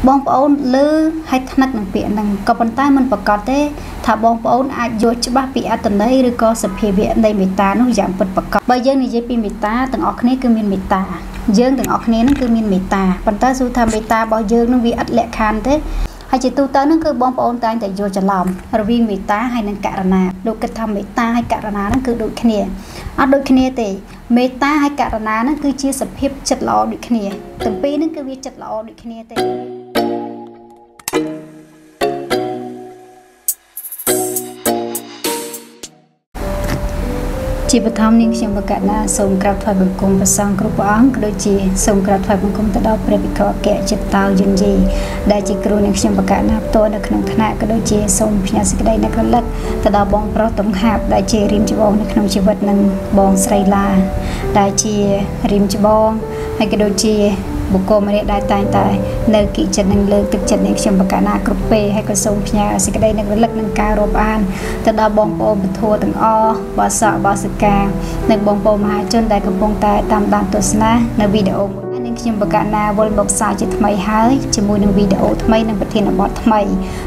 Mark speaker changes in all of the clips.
Speaker 1: บองปอนลือให้ถนัดหนังเปียนังก็ปันใต้มันประกอบเต้ถ้าบองปอนอาจโยชบ้าปีอัตนายหรือก็สเปียเวียในเมตานุอย่างเปิดประกอบใบเยื่อในเจปีเมตาต่างออกนี้คือมีเมตาเยื่อต่างออกนี้นั่นคือมีเมตาปันใต้สู้ทำเมตาบอยเยื่อนั่งวิอัตแหลกคานเต้ให้จิตตูเตอร์นั่นคือบองปอนตายแต่โยจะลอมระวิงเมตาให้นังการนาดูกระทำเมตาให้การนานั่นคือดูขเนียดูขเนียเตเมตาให้การนานั่นคือเชี่ยสเปียจัดล้อดูขเนียตั้งปีนั่นคือวิจัดล้อดูขเนียเตจีบธรรมนิ่งเชียงประกาศนาส่งกราบถวายบังคมประสังกรุปอังโดยจีส่งกราบถวายบังคมตลอดเปรียบกับแก่จิตตาวยุนจีได้จีกรูนิ่งเชียงประกาศนาตัวนักขนมคณะก็โดยจีส่งพญาสิกได้นักลักตลอดบองเพราะต้องหาบได้จีริมจีบองนักขนมชีวิตนั้นบองไสลาได้จีริมจีบองให้ก็โดยจีบุคคลไม่ได้ตายเนื้อกิจจัดนังเลิกตึกจัดในเชียงประกาศนากรุเปให้กระทรวงพญาสิกได้นักลักนังการรบอันตลอดบองโปบทัวตั้งบาสะบาสกาในบองโปมหาจนได้กระปงตายตามด่านตัวสนะในวิดีโอในเชียงประกาศนาวอลบอกสายจิตทำไมหายจมูกในวิดีโอทำไมในประเทศนบอทำไม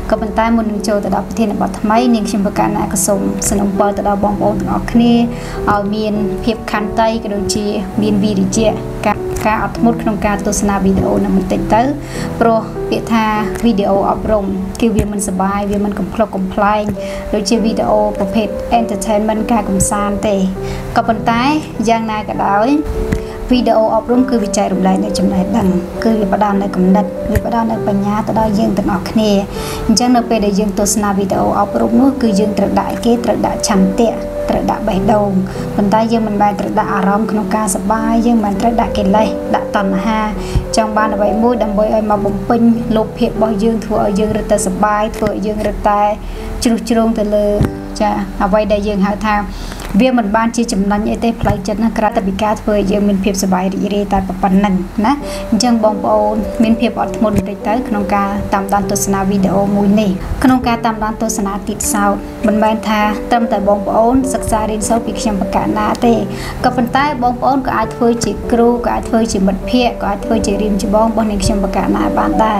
Speaker 1: ก็เป็นใต้มุนโจตลอดประเทศนบอทำไมในเชียงประกาศนากระทรวงสนมปอตลอดบองโปตั้งออกนี้เอาเมียนเพียบคันไตกระโดดจีเมียนวีดิเจการอัดมุดขนมการตัวสนาวิดีโอนำมันติดเตอร์โปรเปียธาวิดีโออบรมคือเวียมันสบายเวียมันกลมคลกลมพลายโดยเฉวิดีโอประเภทเอนเตอร์เทนเมนต์การกลมซานเตะกับปันท้ายย่างนายกระดาษวิดีโออบรมคือวิจัยรวมรายในจำนวนดังคือวิปดานในกำนัดวิปดานในปัญญาแต่ได้ยังต่างออกเนี่ยจังในเป็นได้ยังตัวสนาวิดีโออบรมนู้คือยังตระดาเกตระดาชันเตะตระดาใบดงปันท้ายยังมันใบตระดาอารมณ์ขนมการสบายยังมันตระดาเกลัยดาตันหาจังบ้านใบมุ้ยดำใบไอมาบุ้มปิ้งลบเพียบบอยยังถั่วยังระตสบายถั่วยังระตายจุดจุดแต่เลยจะเอาไว้ได้ยังหาทางเวียมันบ้านที่จำนันไอเต้พลายจัดนะกระตับิกาเพื่อยังมีเพียบสบายดีเรตายปปันนั่นนะจังบองโอนมีเพียบอดทนได้เตยขนมกาตามด้านตัวสนาวิดีโอมูลนี่ขนมกาตามด้านตัวสนาติดเสาบนแบนทาตามแต่บองโอนศึกษาเรียนเสาปีกเชียงประกาศนาเต้กับปันใต้บองโอนก็อาจเพื่อจีครูก็อาจเพื่อจีมัดเพียก็อาจเพื่อจีริมจีบองบนในเชียงประกาศนาบ้านได้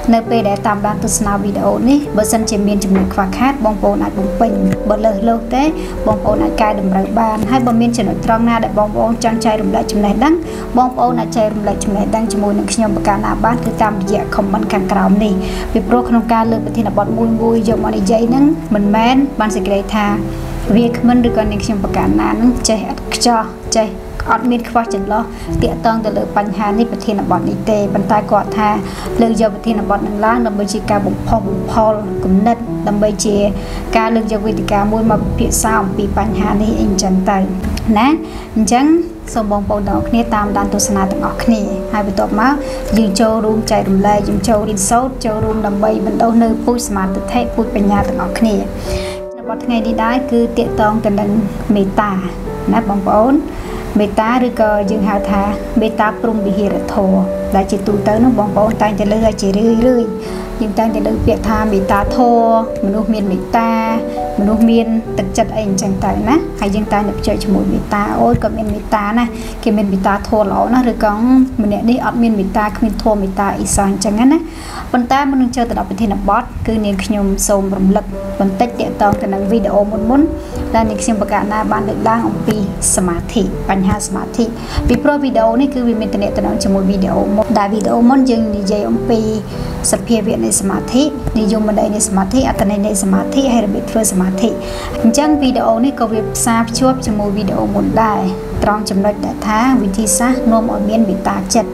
Speaker 1: ในเปได้ตามด้านตัวสนาวิดีโอนี่บริษัทเจมีนจำนวนคว้าคาดบองโอนอาจบุ้มเป็นบนเลยโลกเต้บองโอนอาจกายดำรงบ้านให้บอมเมียนเฉลยตรองนาได้บองโอนจังใจรำไรจำนวนดังบองโอนอาจใจรำไรจำนวนดังจมูกหนึ่งขยมประกาศนาบ้านคือตามเดียคอมมันขังกราวนี่วิปโรขนมการเลือกประเทศบอดมุยยมอันใหญ่นั้นมันแมนบ้านสิกเรธาเวียกมันหรือก่อนหนึ่งขยมประกาศนานั้นใจอัดจ่อใจอดมีดคว้าจันล้อเตี่ยต้องแต่เลือกปัญหาในประเทศบอดนิเตบรรทายกอดทาเลือกยาประเทศบอดหนึ่งล้านดำไปจีการบุกพอลกลุ่มนัดดำไปจีการเลือกยาวิธีการมวยมาเพียรสาวปีปัญหาในเองจันไตนะจังสมบูรณ์ปนดอกนี้ตามด้านตัวสนาต่างออกนี้ให้ไปตบมายืนโจรูมใจรุมแรงยืนโจรินโซโจรูมดำไปบรรดาเนื้อพูดสมาธิเทพพูดปัญญาต่างออกนี้บทไงดีได้คือเตี่ยตองแต่ดังเมตานะบางปอนเมตาหรือก็ยังหาทาเมตาปรุงบิหิรโทได้จิตตูเตอร์น้องบองปอนตั้งจะเลื่อยจีเรื่อยยังตั้งจะเลื่อยเปียทาเมตาโทมนุษย์เมียนเมตามนุษย์เมียนตึกจัดเองจังแต่นะให้ยังตั้งจะเจอจมูกเมตาโอ้ยก็เมียนเมตานะเกี่ยเมียนเมตาโทหล่อนะหรือก็มันเนี่ยนี่อัดเมียนเมตาคือโทเมตาอีสานจังงั้นนะบนตามันนึงเจอแต่ดอกเป็นเทนบอสคือเนี่ยขยมโสมรำลึกบนเต็ดเดี่ยวตองแต่หนังวิดีโอมุนและในเสียงประกาศหน้าบ้านเด็กด่างองปีสมาธิปัญหาสมาธิปีโปรวิดีโอนี่คือวิมิตเนตตนองจมูกวิดีโอได้วิดีโอมันยังนิยมปีสเปียเวียในสมาธินิยมบันไดในสมาธิอัตในสมาธิให้ระเบิดเพื่อสมาธิจังวิดีโอนี่ก็เว็บซาบชวบจมูกวิดีโอมุนได้ตรองจำนวนแต่ท้าวิธีซะนวมอเมียนบิตาจัด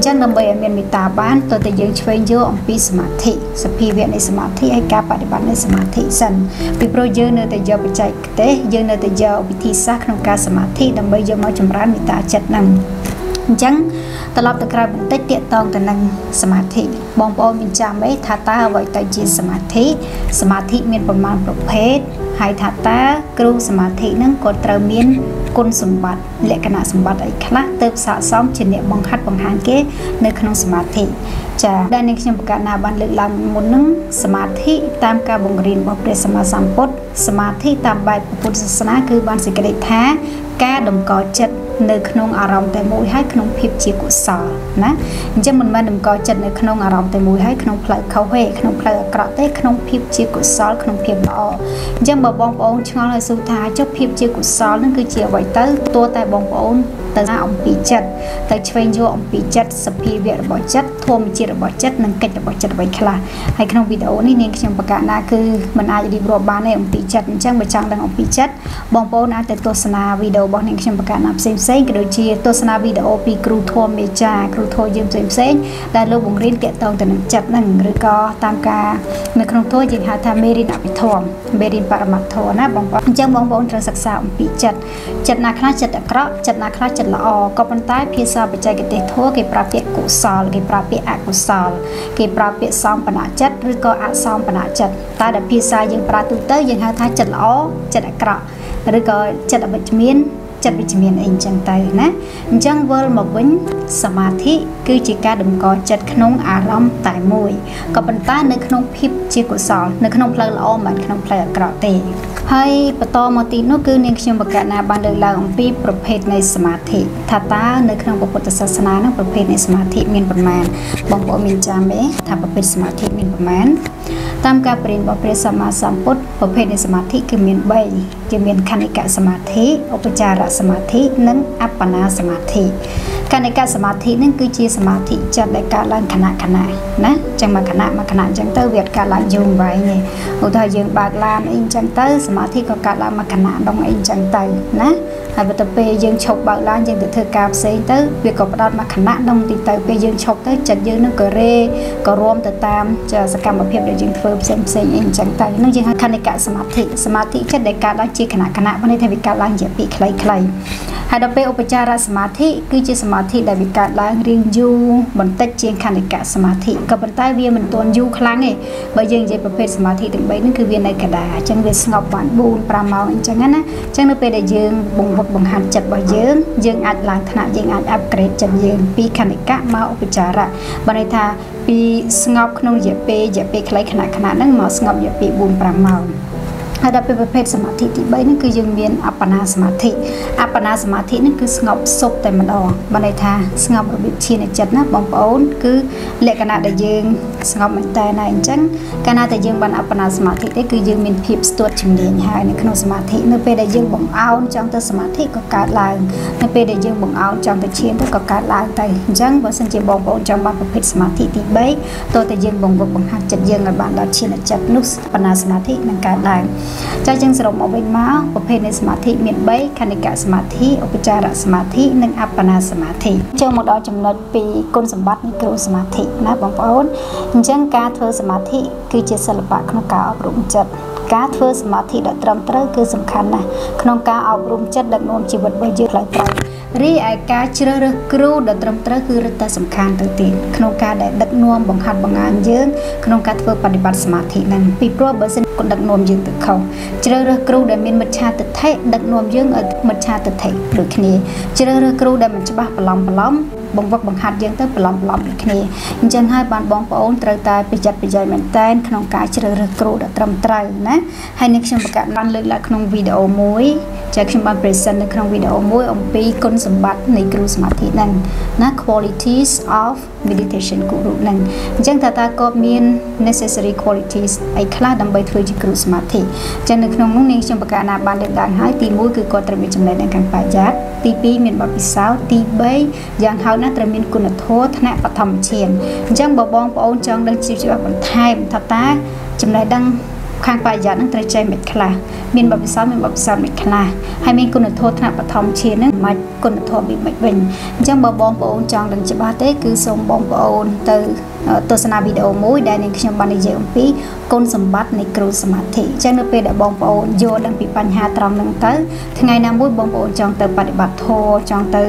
Speaker 1: จังนำไปอเมียนบิตาบ้านตัวแต่ยังช่วยเยอะองปีสมาธิสเปียเวียในสมาธิให้การปฏิบัติในสมาธิสันปีโปรเยอะเนื้อแต่เยอะปัจจัยเตะเยอะเนื้อแต่เยอะวิธีซะขนมการสมาธินำไปเยอะมาจำร้านบิตาจัดนั่งจังตลอดตะกร้าบันเตเตียตองแต่นังสมาธิบองปอมินจามไว้ทาตาไว้ใจจีสมาธิมีประมาณประเภทให้ทาตากรูสมาธินั่งกดเตรมีนกุลสมบัติและขณะสมบัติไอ้คละเติบสะสมเฉลี่ยบังคับบังหางเกในขนมสมาธิจะได้ในขนมประกาศนาบันเลือกลำมุนนึงสมาธิตามการบ่งเรียนบอกเปรียสมาสัมปทสมาธิตามใบพุทธศาสนาคือบันสิกเดชแท้แก้ดมกอจัด នៅក្នុងអារម្មណ៍តែមួយហើយក្នុងភាពជាកុសលណាអញ្ចឹងមិនមែនតម្កល់ចិត្តនៅក្នុងអារម្មណ៍តែមួយហើយក្នុងផ្លូវខុសទេក្នុងផ្លូវអាក្រក់ទេក្នុងភាពជាកុសលក្នុងភាពល្អអញ្ចឹងបើបងប្អូនឆ្ងល់ហើយសួរថាចុះភាពជាកុសលនឹងគឺជាអ្វីទៅតួតែបងប្អូនទៅអំពីចិត្តទៅឆ្វេងយល់អំពីចិត្តសភាវៈរបស់ចិត្តធម្មជាតិរបស់ចិត្តនិងកិច្ចរបស់ចិត្តអ្វីខ្លះហើយក្នុងវីដេអូនេះនាងខ្ញុំបកណាគឺមិនអាចរៀបរាប់បានទេអំពីចិត្តអញ្ចឹងបើចង់ដឹងអំពីចិត្តបងប្អូនអាចទៅទស្សនាវីដេអូរបស់នាងខ្ញុំបកណាផ្សេងក៏ដូចជាទស្សនាវីដេអូពីគ្រូធម៌មេចាគ្រូធម៌យើងផ្សេងដែលលោកបង្រៀនទាក់ទងទៅនឹងចិត្តហ្នឹងឬក៏តាមការនៅក្នុងធម៌យើងហៅថាមេរៀនអភិធម្មមេរៀនបរមត្ថធម៌ណាបងប្អូនអញ្ចឹងបងប្អូនត្រូវសិក្សាអំពីចិត្តណាខ្លះចិត្តអាក្រក់ចិត្តណាខ្លះចិត្តល្អក៏ប៉ុន្តែភាសាបច្ចេកទេសធម៌គេប្រើពាក្យកុសលគេប្រើពាក្យអកុសលគេប្រើពាក្យសំបនៈចិត្តឬក៏អសំបនៈចិត្តតែដែលភាសាយើងប្រើទូទៅយើងហៅថាចិត្តល្អចិត្តអាក្រក់ឬក៏ចិត្តអវិជ្ជមានចិត្តវិជ្ជមានអីចឹងទៅណាអញ្ចឹងវិលមកវិញសមាធិគឺជាការតម្កល់ចិត្តក្នុងអារម្មណ៍តែមួយក៏ប៉ុន្តែនៅក្នុងភាពជាកុសលនៅក្នុងផ្លូវល្អមិនក្នុងផ្លូវអាក្រក់ទេហើយបន្តមកទីនោះគឺនាងខ្ញុំបកណាបានលើកឡើងអំពីប្រភេទនៃសមាធិថាតើនៅក្នុងពុទ្ធសាសនានោះប្រភេទនៃសមាធិមានប៉ុន្មានបងប្អូនមានចាំទេថាប្រភេទសមាធិមានប៉ុន្មានតាមការប្រៀនរបស់ព្រះសម្មាសម្ពុទ្ធប្រភេទនៃសមាធិគឺមាន3គឺមានខនិកសមាធិឧបចារសមាធិនិងអបណាសមាធិខនិកសមាធិនឹងគឺជាសមាធិចិត្តដែលកើតឡើងខណៈណាចឹងមកខណៈអញ្ចឹងទៅវាកើតឡើងយូរវែងទេឧទាហរណ៍យើងបើកឡានអីអញ្ចឹងទៅសមាធិក៏កើតឡើងមកខណៈដងអីអញ្ចឹងទៅណាហើយទៅពេលយើងឈប់បើកឡានយើងទៅធ្វើការផ្សេងទៅវាក៏ផ្ដោតមកខណៈដងទីទៅពេលយើងឈប់ទៅចិត្តយើងនឹងក៏រួមទៅតាមសកម្មភាពដែលយើងធ្វើផ្សេងអីអញ្ចឹងទៅនឹងយើងហៅខនិកសមាធិចិត្តដែលកើតឡើងជាខណៈបានន័យថាវាកើតឡើងជាពីខ្លីហើយដល់ពេលឧបចារសមាធិគឺជាសមាធិដែលវាកើតឡើងរៀងយូរបន្តិចជាងខនិកសមាធិក៏ប៉ុន្តែវាមិនទាន់យូរខ្លាំងទេបើយើងនិយាយប្រភេទសមាធិទាំង3ហ្នឹងគឺវានៅកណ្ដាលអញ្ចឹងវាស្ងប់បាន4-5ម៉ោងអញ្ចឹងណាអញ្ចឹងនៅពេលដែលយើងបង្ហាត់ចិត្តរបស់យើងអាចឡើងថ្នាក់យើងអាច upgrade ចិត្តយើងពីខនិកមកឧបចារៈបានន័យថាពីស្ងប់ក្នុងរយៈពេលខ្លីខណៈហ្នឹងមកស្ងប់រយៈពេល4-5ម៉ោងហើយដល់ពេលប្រភេទសមាធិទី3ហ្នឹងគឺយើងមានអបណាសមាធិហ្នឹងគឺស្ងប់សុបតែម្ដងបានន័យថាស្ងប់របៀបឈានចិត្តណាបងប្អូនគឺលក្ខណៈដែលយើងស្ងប់មែនតើណាអញ្ចឹងកាលណាតែយើងបានអបណាសមាធិទេគឺយើងមានភាពស្ទាត់ជំនាញហើយនៅក្នុងសមាធិនៅពេលដែលយើងបង្អោនចង់ទៅសមាធិក៏កើតឡើងនៅពេលដែលយើងបង្អោនចង់ទៅឈានទៅក៏កើតឡើងទៅអញ្ចឹងបើសិនជាបងប្អូនចង់បានប្រភេទសមាធិទី3តើតែយើងបង្ហាត់ចិត្តយើងឲ្យបានដល់ឈានចិត្តនោះអបណាសមាធិនឹងកើតឡើងចា៎ចឹងសរុបមកវិញមកប្រភេទនៃសមាធិមាន3ខនិកសមាធិឧបចារសមាធិនិងអបណាសមាធិចូលមកដល់ចំណុចពីគុណសម្បត្តិនៃគ្រូសមាធិណាបងប្អូនអញ្ចឹងការធ្វើសមាធិគឺជាសិល្បៈក្នុងការអប់រំចិត្តការធ្វើសមាធិដ៏ត្រឹមត្រូវគឺសំខាន់ណាស់ក្នុងការអប់រំចិត្តដឹកនាំជីវិតរបស់យើងផ្លូវត្រូវរីឯការជ្រើសរើសគ្រូដ៏ត្រឹមត្រូវគឺរឹតតែសំខាន់ទៅទៀតក្នុងការដែលដឹកនាំបង្ហាត់បង្ហាញយើងក្នុងការធ្វើបដិបត្តិសមាធិហ្នឹងពីព្រោះបើសិនគាត់ដឹកនាំយើងទៅខុសជ្រើសរើសគ្រូដែលមានមិច្ឆាទិដ្ឋិដឹកនាំយើងឲ្យមិច្ឆាទិដ្ឋិដូចគ្នាជ្រើសរើសគ្រូដែលមិនច្បាស់បន្លំបង្ហាត់យើងទៅបន្លំដូចគ្នាអញ្ចឹងហើយបានបងប្អូនត្រូវតែប្រយ័ត្នប្រយែងមែនតែនក្នុងការជ្រើសរើសគ្រូដ៏ត្រឹមត្រូវណាហើយនេះខ្ញុំបង្កើតបានលើកឡើងក្នុងវីដេអូមួយចាខ្ញុំបាន present នៅក្នុងវីដេអូមួយអំពីគុណសម្បត្តិនៃគ្រូសមាធិហ្នឹងណា qualities of meditation guru ហ្នឹងអញ្ចឹងតើគាត់មាន necessary qualities អីខ្លះដើម្បីធ្វើជាគ្រូសមាធិអញ្ចឹងនៅក្នុងនោះនាងខ្ញុំបង្កើតបានលើកឡើងហើយទី1គឺគាត់ត្រូវមានចំណេះដឹងខាងបរិយាទី2មានបទពិសោធន៍ទី3យ៉ាងហោចណាស់ត្រូវមានគុណធម៌ថ្នាក់បឋមឈានអញ្ចឹងបើបងប្អូនចង់ដឹងជីវច្បាស់បន្ថែមថាតើចំណេះដឹងខាងបរិយានឹងត្រូវចេះមិនខ្លះមានបទពិសោធន៍មិនខ្លះហើយមានគុណធម៌ថ្នាក់បឋមឈាននឹងមិនគុណធម៌ពីមិនវិញអញ្ចឹងបើបងប្អូនចង់ដឹងច្បាស់ទេគឺសូមបងប្អូនទៅទស្សនាវីដេអូមួយដែលនាងខ្ញុំបាននិយាយអំពីគុណសម្បត្តិនៃគ្រូសមាធិអញ្ចឹងនៅពេលដែលបងប្អូនយល់ដឹងពីបញ្ហាត្រង់ហ្នឹងទៅថ្ងៃណាមួយបងប្អូនចង់ទៅបដិបត្តិធម៌ចង់ទៅ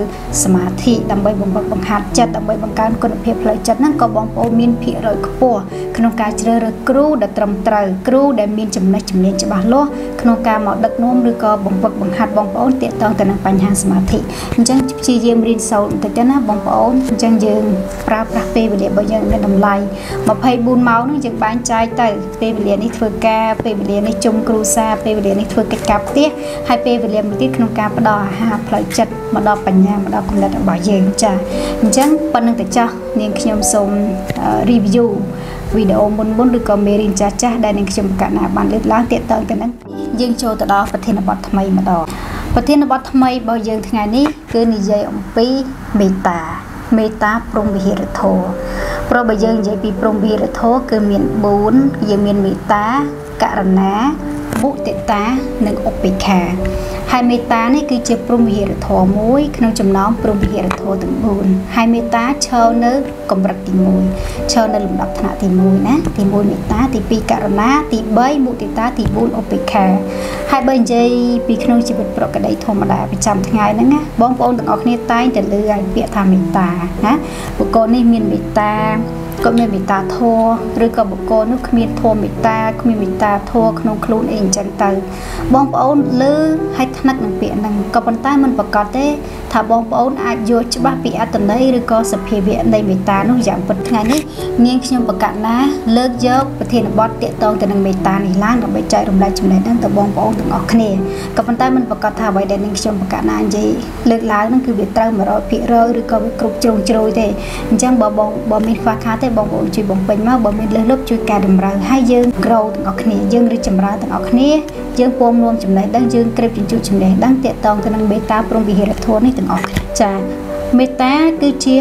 Speaker 1: សមាធិដើម្បីបង្ហាត់ចិត្តដើម្បីបង្កើនគុណភាពផ្លូវចិត្តហ្នឹងក៏បងប្អូនមានភាគរយខ្ពស់ក្នុងការជ្រើសរើសគ្រូដែលត្រឹមត្រូវគ្រូដែលមានចំណេះជំនាញច្បាស់លាស់ក្នុងការមកដឹកនាំឬក៏បង្ហាត់បងប្អូនទាក់ទងទៅនឹងបញ្ហាសមាធិអញ្ចឹងព្យាយាមរៀនសូត្របន្តិចទៅណាបងប្អូនអញ្ចឹងយើងប្រើប្រាស់ពេលវេលារបស់យើង đầm lầy mà phải buôn máu nó chừng bán trái tới pe về liền đi thưa ca pe về liền đi chung cru sa pe về liền đi thưa cái cặp tiếc hai pe về liền một tiết không ca bắt đầu hà phải chặt mà đo bành nhà mà đo cũng là bảo dưỡng cha chẳng phần năng tự cho nên khi nhom xong review video muốn được comment cha cha đây nên khi cả nào bạn được lá tiện tới cáiนั้นdương cho từ đóประเทศบอทำไมมาดอกประเทศบอทำไมบ่យើងថ្ងៃនេះគឺនិយាយអំពីមេត្តាព្រំវិហារធម៌ព្រោះបើយើងនិយាយពីព្រំវិហារធម៌គឺមាន4យើងមានមេត្តាករណាមុទិតានិងឧបេក្ខាហើយមេត្តានេះគឺជាព្រំវិហារធម៌មួយក្នុងចំណោមព្រំវិហារធម៌ទាំង4ហើយមេត្តាឈរនៅកម្រិតទី1ឈរនៅលំដាប់ថ្នាក់ទី1ណាទី1មេត្តាទី2ករណាទី3មុទិតាទី4ឧបេក្ខាហើយបើនិយាយពីក្នុងជីវិតប្រកបដីធម្មតាប្រចាំថ្ងៃហ្នឹងណាបងប្អូនទាំងអស់គ្នាតែងតែឮឲ្យពាក្យថាមេត្តាណាបុគ្គលនេះមានមេត្តាក៏មានមេត្តាធម៌ឬក៏បុគ្គលនោះគ្មានធម៌មេត្តាគ្មានមេត្តាធម៌ក្នុងខ្លួនអីអញ្ចឹងទៅបងប្អូនឮឲ្យថ្នាក់នឹងពាក្យហ្នឹងក៏ប៉ុន្តែមិនប្រកាសទេថាបងប្អូនអាចយល់ច្បាស់ពីអត្ថន័យឬក៏សភាវៈនៃមេត្តានោះយ៉ាងពិតថ្ងៃនេះនាងខ្ញុំប្រកាសណាលើកយកប្រធានបទទាក់ទងទៅនឹងមេត្តានេះឡើងដើម្បីចែករំលែកចំណេះដឹងទៅបងប្អូនទាំងអស់គ្នាក៏ប៉ុន្តែមិនប្រកាសថាអ្វីដែលនាងខ្ញុំប្រកាសណានិយាយលើកឡើងហ្នឹងគឺវាត្រូវ 100% ឬក៏វាគ្រប់ជ្រុងជ្រោយទេអញ្ចឹងបើមានខ្វះខាតទេបងប្អូនជួយបំពេញមកបើមានលើសលប់ជួយកែតម្រូវហើយយើង grow ទាំងអស់គ្នាយើងរីកចម្រើនទាំងអស់គ្នាយើងពំរួមចំណេះដឹងយើងក្រេបជញ្ជក់ចំណេះដឹងទាក់ទងទៅនឹងមេត្តាព្រំវិហារធម៌នេះទាំងអស់គ្នាចាមេត្តាគឺជា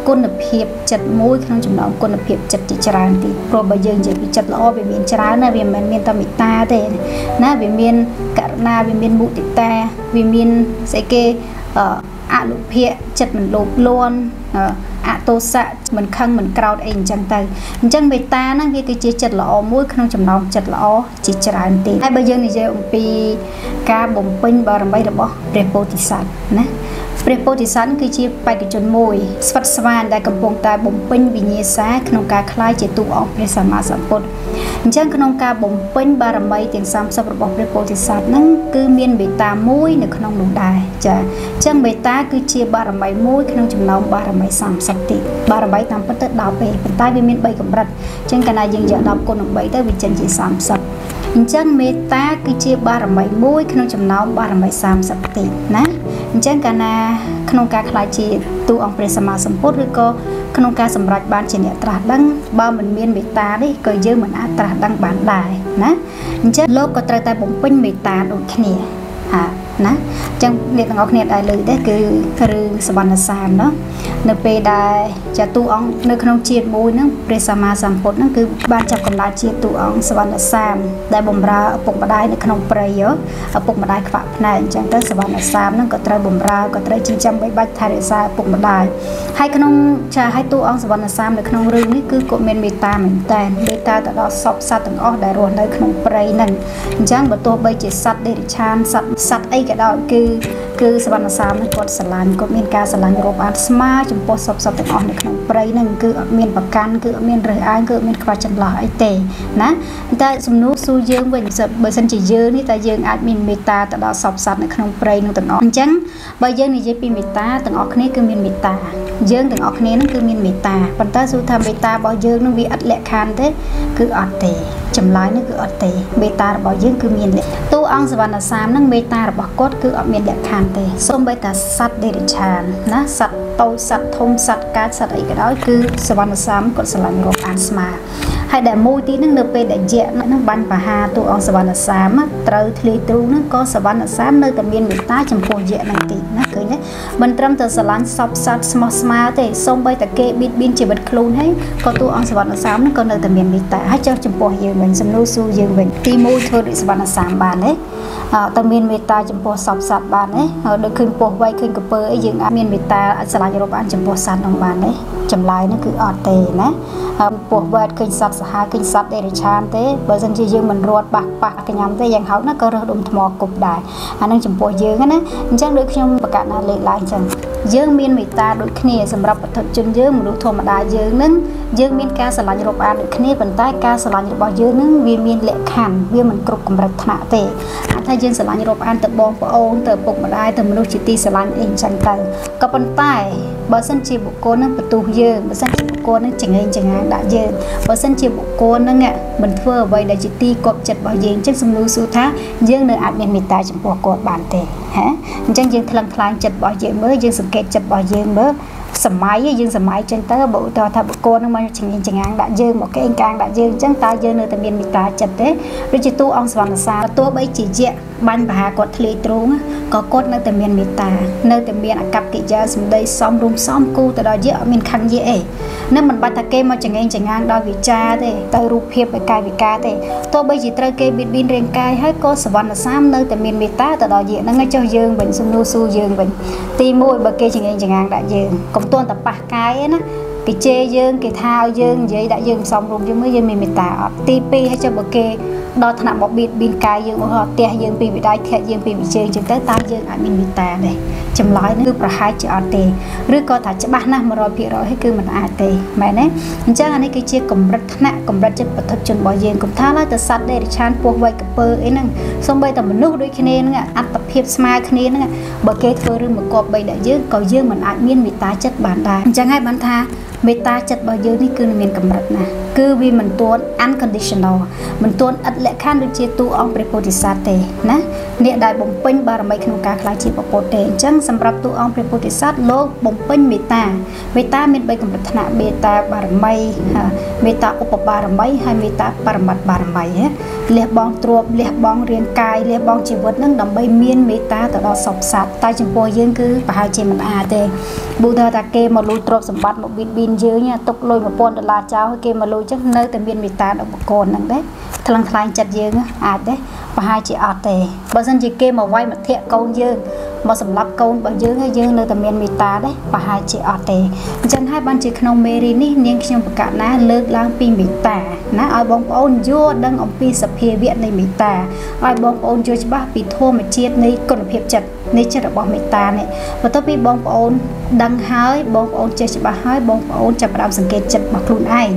Speaker 1: គុណភាពចិត្តមួយក្នុងចំណោមគុណភាពចិត្តជាច្រើនទីព្រោះបើយើងនិយាយពីចិត្តល្អវាមានច្រើនណាស់វាមិនមែនមានតែមេត្តាទេណាវាមានករណាវាមានមុទិតាវាមានស្អីគេអនុភាគចិត្តមិនលោភលន់អតោសៈមិនខឹងមិនក្រោធអីអញ្ចឹងទៅអញ្ចឹងមេត្តាហ្នឹងវាគឺជាចិត្តល្អមួយក្នុងចំណោមចិត្តល្អជាច្រើនទេហើយបើយើងនិយាយអំពីការបំពេញបារមីរបស់ព្រះពោធិសត្វណាព្រះពោធិសត្វគឺជាបេក្ខជនមួយស្វិតស្វាញដែលកំពុងតែបំពេញវិញ្ញាសាក្នុងការក្លាយជាទូអង្គព្រះសម្មាសម្ពុទ្ធអញ្ចឹងក្នុងការបំពេញបារមីទាំង30របស់ព្រះពោធិសត្វហ្នឹងគឺមានមេត្តាមួយនៅក្នុងនោះដែរចាអញ្ចឹងមេត្តាគឺជាបារមីមួយក្នុងចំណោមបារមី30ទីបារមីតាមពិតទៅ10ពេលប៉ុន្តែវាមាន3កម្រិតអញ្ចឹងកាលណាយើងយក10គុណនឹង3ទៅវាចេញជា30អញ្ចឹងមេត្តាគឺជាបារមីមួយក្នុងចំណោមបារមី30ទីណាអញ្ចឹងកាលណាក្នុងការខ្លាចជាទូអង្គព្រះសម្មាសម្ពុទ្ធឬក៏ក្នុងការសម្រេចបានជាអ្នកត្រាស់ដឹងបើមិនមានមេត្តានេះក៏យើងមិនអាចត្រាស់ដឹងបានដែរណាអញ្ចឹងលោកក៏ត្រូវតែបំពេញមេត្តាដូចគ្នាណាអញ្ចឹងអ្នកទាំងអស់គ្នាដែលលើទេគឺសវណ្ណសាមเนาะនៅពេលដែលចាទូអង្គនៅក្នុងជាតិមួយហ្នឹងព្រះសម្មាសម្ពុទ្ធហ្នឹងគឺបានចាប់កំណើតជាទូអង្គសវណ្ណសាមដែលបម្រើឪពុកម្ដាយនៅក្នុងព្រៃឪពុកម្ដាយខ្វាក់ភ្នែកអញ្ចឹងទៅសវណ្ណសាមហ្នឹងក៏ត្រូវបម្រើក៏ត្រូវចិញ្ចឹមបីបាច់ថែរក្សាឪពុកម្ដាយហើយក្នុងហើយទូអង្គសវណ្ណសាមនៅក្នុងរឿងនេះគឺគាត់មានមេត្តាមែនតើមេត្តាទៅដល់សពសត្វទាំងអស់ដែលរស់នៅក្នុងព្រៃហ្នឹងអញ្ចឹងបើទោះបីជាសត្វដេរិឆានសត្វអីក៏ដោយគឺសវណ្ណសាមនេះគាត់ស្រឡាញ់គាត់មានការស្រឡាញ់រាប់អានស្មើចំពោះសពសត្វទាំងអស់នៅក្នុងព្រៃហ្នឹងគឺអត់មានប្រកាន់គឺអត់មានរើសអើងគឺអត់មានខ្វះចន្លោះអីទេណាតែសំណួរសួរយើងវិញបើសិនជាយើងនេះតែយើងអាចមានមេត្តាទៅដល់សពសត្វនៅក្នុងព្រៃនឹងទាំងអស់អញ្ចឹងបើយើងនិយាយពីមេត្តាទាំងអស់គ្នាគឺមានមេត្តាយើងទាំងអស់គ្នានឹងគឺមានមេត្តាប៉ុន្តែសួរថាមេត្តារបស់យើងនឹងវាអត់លក្ខខណ្ឌទេគឺអត់ទេចម្លើយនេះគឺអត់ទេមេត្តារបស់យើងគឺមានតួអង្គសវណ្ណសាមនឹងមេត្តារបស់គាត់គឺអត់មានលក្ខខណ្ឌទេសូម្បីតែសត្វដេរិឆានណាសត្វតូចសត្វធំសត្វកាចសត្វអីក៏ដោយគឺសវណ្ណសាមគាត់ស្រឡាញ់រាប់អានស្មើហើយដែលមួយទីហ្នឹងនៅពេលដែលយៈហ្នឹងបាញ់បហាតួអង្គសវណ្ណសាមត្រូវធ្លាយទ្រូងហ្នឹងក៏សវណ្ណសាមនៅតែមានមេត្តាចំពោះយៈហ្នឹងទីណាឃើញទេមិនត្រឹមតែស្រឡាញ់សពសត្វស្មោះស្មើទេសូម្បីតែគេបៀតបៀនជីវិតខ្លួនហើយក៏តួអង្គសវណ្ណសាមហ្នឹងក៏នៅតែមានមេត្តាហើយចុះចំពោះយើងវិញសំណួរសួរយើងវិញទី1ធ្វើដូចសវណ្ណសាមបានទេតើមានមេត្តាចំពោះសពសត្វបានទេដូចឃើញពោះវៃឃើញកពើអីយើងអាចមានមេត្តាអាចស្រឡាញ់រាប់អានចំពោះសត្វនោះបានទេចម្លើយនោះគឺអត់ទេណាពោះវែតឃើញសត្វសាហាវឃើញសត្វដេរិឆានទេបើមិនជាយើងមិនរត់ប៉ះកញ្ញាំទេយ៉ាងហោចណាក៏រើសដុំថ្មគប់ដែរអានឹងចំពោះយើងណាអញ្ចឹងដូចខ្ញុំប្រកាសណាលើកឡើងអញ្ចឹង dương miên mì ta đôi khné sầmรับthật chân dương một thô mà đa dương nâng dương miên ca sờ lạnh rộp an đôi khné vận tải ca sờ lạnh bao dương nâng vì miên lệ khăn vì mình cột cầm rạch thạ tệ thay dương sờ lạnh rộp an tự bong của ôn tự bụng mà đai tự mình chỉ ti sờ lạnh in chẳng tầng có vận tải bờ sân chỉ bộ cô nâng bật tu dương bờ sân chỉ bộ cô nâng chẳng hạn đã dương bờ sân chỉ bộ cô nâng ạ mình thưa vậy để chỉ ti cột chật bao dương chắc sum lưu su thá dương nơi ạt miên mì ta chẳng bỏ cột bàn tệ hả chẳng dương thằng khlang chật bao dương mới dương sự kết chật bao dương mới sầm máy dương sầm máy trên tới bộ tòa tháp cô nó mà chẳng hạn đã dương một cái anh càng đã dương chẳng ta dương nơi tầm miền miền ta chật đấy rồi chỉ tu ông svan xa tu bây chỉ dẹ ban bà cột thề trúng có cột nơi tầm miền ta nơi tầm miền cặp kỹ gia sầm đây xóm rung xóm cu từ đó dẹ miền khăn dễ nên mình bắt thà kê mà chẳng hạn đo vị cha thế tới rụp hiệp với cài vị ca thế tu bây chỉ tới kê bin bin riêng cài hết có svan xa nơi tầm miền ta từ đó dẹ nó ngay cho dương bệnh sum nu su dương bệnh ti môi bờ kê chẳng hạn đã dương tuôn tập bạc cái nó cái chê dương cái thao dương vậy đã dương xong rồi dương mới dương mình tạo tp hay cho bậc kê đo thằng một bin cài dương họ tia dương pi bị đai thiệt dương pi bị chê chừng tới tai dương ai mình ta này chấm lái nó cứ hai chữ tê rồi có thà chữ ba năm mà rồi bị rồi hay cứ mình tê mẹ đấy chắc anh ấy cái chia cầm rất nặng cầm rất chất bật thật chân bỏ dương cầm thang lại từ sát đây để chan buộc vậy cái pơ ấy nè xong bây giờ mình nuốt đôi khi nên nè ăn tập hiệp smile khi nên nè bậc kê phơi rồi một cọp bây đại dương cầu dương mình ai miên bị ta chất bản đà chẳng ai bán tha mê ta chất bao nhiêu ní cứ miền cầm rật nè cứ vì mình tuôn unconditional mình tuôn ắt lệ khan được chia tu ông prepotisate nè nè đại bồng pin bà mấy khung cá khai chia bọc bột đen chẳng sầm rập tu ông prepotisate lô bồng pin mê ta miền bay cầm rật nè mê ta bà mấy mê ta ốp bà mấy hay mê ta bà mặt bà mấy hết lệ bong truộc lệ bong riêng cài lệ bong chỉ vật nâng đầm bay miên mê ta từ đó sọc sạt tai chừng bò dương cứ bà hai chị mình tê bù thơ ta kê một lúa truộc sầm bát một bin dưới nha tục lôi một pon đợt là cháu kê mà lôi chắc nơi từ miền ta được một con nằng đấy thằng khai chặt dương đấy bà hai chị tê bà dân chị kê mà vay mà thiện câu dương mà sầm lấp câu bà dương hay dương nơi từ miền ta đấy bà hai chị tê chân hai ban chị khâu meri ní niên khi mà cả ná lơ lang pi miền ta ná ai bong ôn vô đăng ông pi sập hề viện này miền ta ai bong ôn vô chứ ba pi thua mà chiết này còn hiệp chặt này chắc là bong miền ta này và tôi pi bong ôn đăng hái bong ôn chơi bà hái bong ôn chặt làm sừng kê chặt mặc luôn ai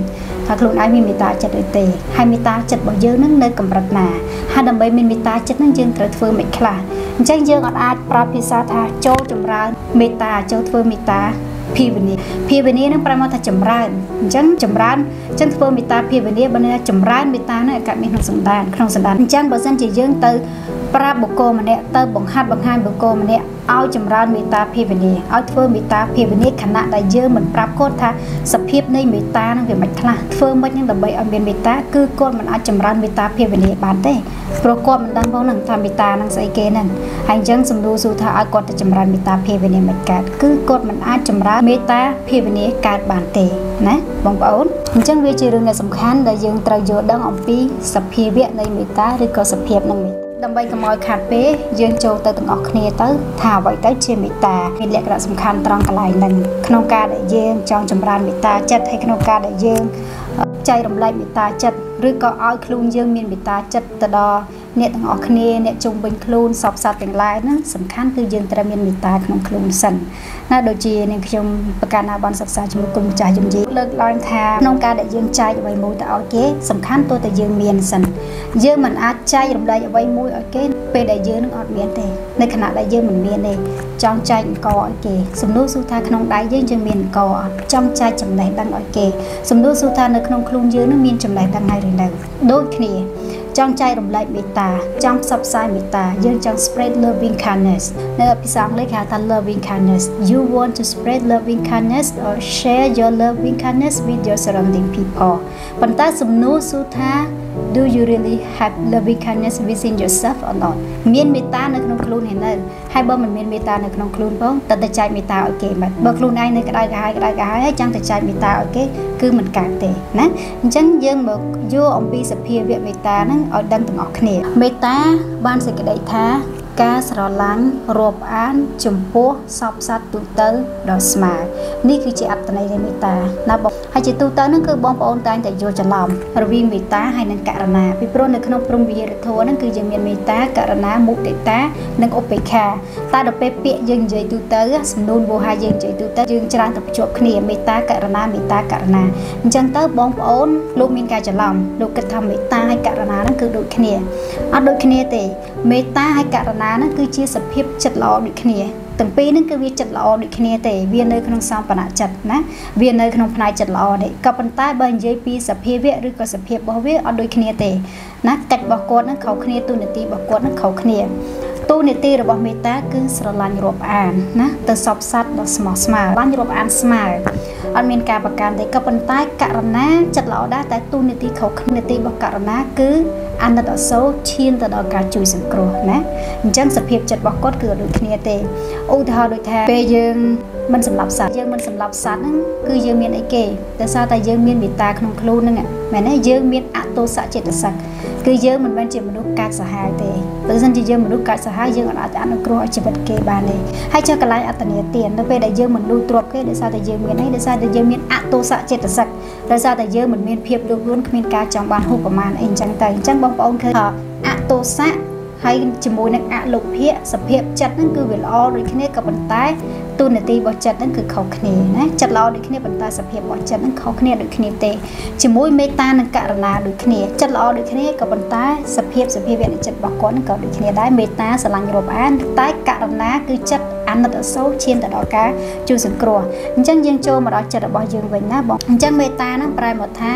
Speaker 1: miền ta chặt đời tề hai miền ta chặt bao dương nâng nơi cầm rạch nà hai đầm bay miền ta chặt nâng dương trời phơi mệt khla chẳng dương ở ai prapisa tha châu chấm ra miền ta châu phơi miền ta phi bênนี้นั่งประมาณถ้าจำร้านจังเพิ่มมิตาพีbênนี้บันนี้จำร้านมิตาเนี่ยการมีขนมสันดานจังบางสันจะยื่นเตอปราบุกโกมันเนี่ยเตอบังฮัดบังไฮบุกโกมันเนี่ยเอาจำร้านมิตาพีbênนี้เอาเพิ่มมิตาพีbênนี้ขณะได้เยอะเหมือนปราบโคตรท่าสเพียบในมิตานั่งเป็นมันคลาเพิ่มมันยังแต่ใบเอาเป็นมิตาคือโคตรมันเอาจำร้านมิตาพีbênนี้บานเต้โปรโคตรมันดังเพราะนั่งทำมิตานั่งใส่เกนั่นให้จังสมดูสุธาเอาโคตรจำร้านมิตาพีbênนี้มันกัดคือโคตรมันเอาจำร้านมิตาพีbênนี้การบานเตนะบองเอาจังวิจิรุงในสำคัญได้ยังตรายโยดังอมปีสเพียเวียในมิตาหรือก็สเพียบนั่งมิดำใบกระมอยขาดเป้ยังโจเตตึงออกเนียเตถ่าไว้ใต้เชียมิตามีเล็กระสำคัญตรังกลายหนึ่งขนมกาได้ยังจองจำรานมิตาจัดให้ขนมกาได้ยังใจดำไหลมิตาจัดหรือก็เอาคลุนยังมีมิตาจัดตะดอเนี่ยตึงออกเนียเนี่ยจงเป็นคลุนสอบสัตว์ต่างหลายนั้นสำคัญคือยังตระมีมิตาขนมคลุนสันน่าโดยจีเนี่ยขยมประการนาบันศึกษาจมูกกุมใจจมจีเลิกลอยทาน้องกาได้ยังใจไว้มูแต่เอาเก๋สำคัญตัวแต่ยังเมียนสันยังมันอาจใจดำไหลไว้มูเอาเก๋เป็นได้ยังนึกอดเมียนเตในขณะได้ยังมันเมียนเลยจองใจก่อเอาเก๋สมนุสุธาขนมได้ยังเมียนก่อจองใจจำไหนดังเอาเก๋สมนุสุธาในขนมคลุนยังนึกเมียนจำไหนดังไงหรือดังโดยขี้จองใจรำไหลเมตตาจองซับไซเมตตายังจอง spread loving kindness ในภาษาอังกฤษค่ะท่าน loving kindness you want to spread loving kindness or share your loving kindness with your surrounding people ปัญตาสมนุสุธา do you really have loving kindness within yourself or not มีเมตตาในขนมคลุนเห็นเลยให้บ่มันมีเมตตาในขนมคลุนบ้างแต่ใจเมตตาโอเคไหมบ่คลุนไอ้ในก็ได้ให้จังแต่ใจเมตตาโอเคคือมันการเตะนะจังยังบอกโยอมปีสเพียเวียเมตตานั่งเอาดังถึงออกเนี่ยเมตตาบ้านเสกได้ท้า ការស្រឡាញ់រាប់អានចំពោះសពសត្វទូទៅដ៏ស្មើនេះគឺជាអត្ថន័យនៃមេត្តាណាបងហើយជាទូទៅហ្នឹងគឺបងប្អូនតែងតែយល់ច្រឡំរវាងមេត្តាហើយនិងករុណាពីព្រោះនៅក្នុងព្រហ្មវិហារធម៌ហ្នឹងគឺយើងមានមេត្តាករុណាមុទិតានិងឧបេក្ខាតែដល់ពេលពាក្យយើងនិយាយទូទៅសំណួរវោហារយើងនិយាយទូទៅយើងច្រើនតែភ្ជាប់គ្នាមេត្តាករុណាមេត្តាករុណាអញ្ចឹងទៅបងប្អូនលោកមានការច្រឡំលោកគិតថាមេត្តាហើយករុណាហ្នឹងគឺដូចគ្នាអត់ដូចគ្នាទេមេត្តាហើយករុណាហ្នឹងគឺជាសភាពចិត្តល្អដូចគ្នាទាំងពីរហ្នឹងគឺវាចិត្តល្អដូចគ្នាទេវានៅក្នុងសម្បណៈចិត្តណាវានៅក្នុងផ្នែកចិត្តល្អនេះក៏ប៉ុន្តែបើនិយាយពីសភាវៈឬក៏សភាពរបស់វាអត់ដូចគ្នាទេណាកិច្ចរបស់គាត់ហ្នឹងខុសគ្នាទូនាទីរបស់គាត់ហ្នឹងខុសគ្នាទូនាទីរបស់មេត្តាគឺស្រឡាញ់រាប់អានណាទៅសពសត្វដ៏ស្មោះស្ម័គ្រស្រឡាញ់រាប់អានស្មើអត់មានការប្រកាន់ទេក៏ប៉ុន្តែករុណាចិត្តល្អដែរតែទូនាទីខុសគ្នានាទីរបស់ករុណាគឺអាណិតអាសូរឈានទៅដល់ការជួយសង្គ្រោះណាអញ្ចឹងសភាពចិត្តរបស់គាត់គឺដូចគ្នាទេឧទាហរណ៍ដូចថាពេលយើងមិនសម្លាប់សត្វយើងមិនសម្លាប់សត្វហ្នឹងគឺយើងមានអីគេដោយសារតែយើងមានមេត្តាក្នុងខ្លួនហ្នឹងមែនទេយើងមានអតោសៈចិត្តសឹកគឺយើងមិនមែនជាមនុស្សកាចសាហាវទេបើមិនជាយើងមនុស្សកាចសាហាវយើងអាចអនុគ្រោះឲ្យជីវិតគេបានទេហើយចុះកន្លែងអត្តនេទាននៅពេលដែលយើងមិនលួចទ្រព្យគេដោយសារតែយើងមានអីដោយសារតែយើងមានអតោសៈចិត្តសឹកដោយសារតែយើងមិនមានភាពលោភលន់គ្មានការចង់បានហូបប្រមាណអីអញ្ចឹងទៅអញ្ចឹងបងប្អូនឃើញអតោសៈហើយជាមួយនឹងអលោភៈសភាពចិត្តហ្នឹងគឺវាល្អដូចគ្នាក៏ប៉ុន្តែទូនាទីរបស់ចិត្តហ្នឹងគឺខុសគ្នាណាចិត្តល្អដូចគ្នាប៉ុន្តែសភាពរបស់ចិត្តហ្នឹងខុសគ្នាដូចគ្នាទេជាមួយមេត្តានិងករុណាដូចគ្នាចិត្តល្អដូចគ្នាក៏ប៉ុន្តែសភាពវៈនៃចិត្តរបស់គាត់ហ្នឹងក៏ដូចគ្នាដែរមេត្តាស្រឡាញ់រាប់អានតែករុណាគឺចិត្តអាណិតអាសូរឈានទៅដល់ការជួយសង្គ្រោះអញ្ចឹងយើងចូលមកដល់ចិត្តរបស់យើងវិញណាបងអញ្ចឹងមេត្តាហ្នឹងប្រែមកថា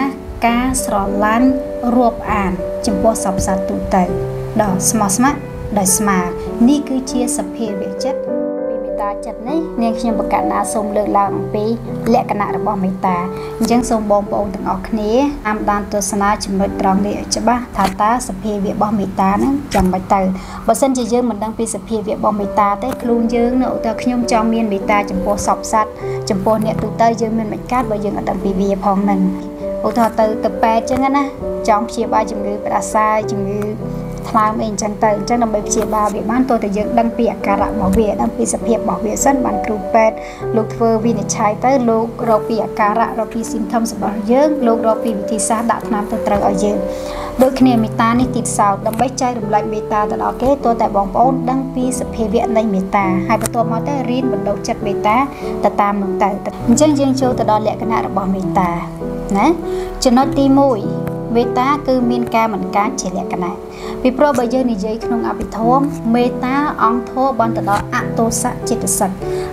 Speaker 1: ការស្រឡាញ់រាប់អានចំពោះសពសត្វទូទៅដ៏ស្មោះស្ម័គ្រដោយស្មើនេះគឺជាសភាវៈចិត្តពីមេត្តាចិត្តនេះនាងខ្ញុំបកណាសូមលើកឡើងអំពីលក្ខណៈរបស់មេត្តាអញ្ចឹងសូមបងប្អូនទាំងអស់គ្នាតាមដានទស្សនាចំណុចត្រង់នេះឲ្យច្បាស់ថាតើសភាវៈរបស់មេត្តាហ្នឹងយ៉ាងម៉េចទៅបើសិនជាយើងមិនដឹងពីសភាវៈរបស់មេត្តាទេខ្លួនយើងនៅតែខ្ញុំចង់មានមេត្តាចំពោះសពសត្វចំពោះអ្នកទូទៅយើងមានមិនកើតបើយើងអត់ដឹងពីវាផងហ្នឹងឧទាហរណ៍ទៅពេទ្យអញ្ចឹងណាចង់ព្យាបាលជំងឺផ្ដាសាយជំងឺថ្លើមអីអញ្ចឹងទៅអញ្ចឹងដើម្បីព្យាបាលវាបានទោះតែយើងដឹងពីអាការៈរបស់វាដឹងពីសភាពរបស់វាសិនបានគ្រូពេទ្យលោកធ្វើវិនិច្ឆ័យទៅលោករកពីអាការៈរកពី symptoms របស់យើងលោករកពីវិធីសាស្ត្រដាក់ថ្នាំទៅត្រូវឲ្យយើងដូចគ្នាមេត្តានេះទីសោតដើម្បីចែករំលែកមេត្តាទៅដល់គេទោះតែបងប្អូនដឹងពីសភាវៈនៃមេត្តាហើយបន្ទាប់មកទៅរៀនបណ្ដុះចិត្តមេត្តាទៅតាមនោះទៅអញ្ចឹងយើងចូលទៅដល់លក្ខណៈរបស់មេត្តាណាចំណុចទី1មេត្តាគឺមានការមិនកាចជាលក្ខណៈពីព្រោះបើយើងនិយាយក្នុងអភិធម្មមេត្តាអង្គធម៌បានទៅដល់អតោសៈចិត្តសឹក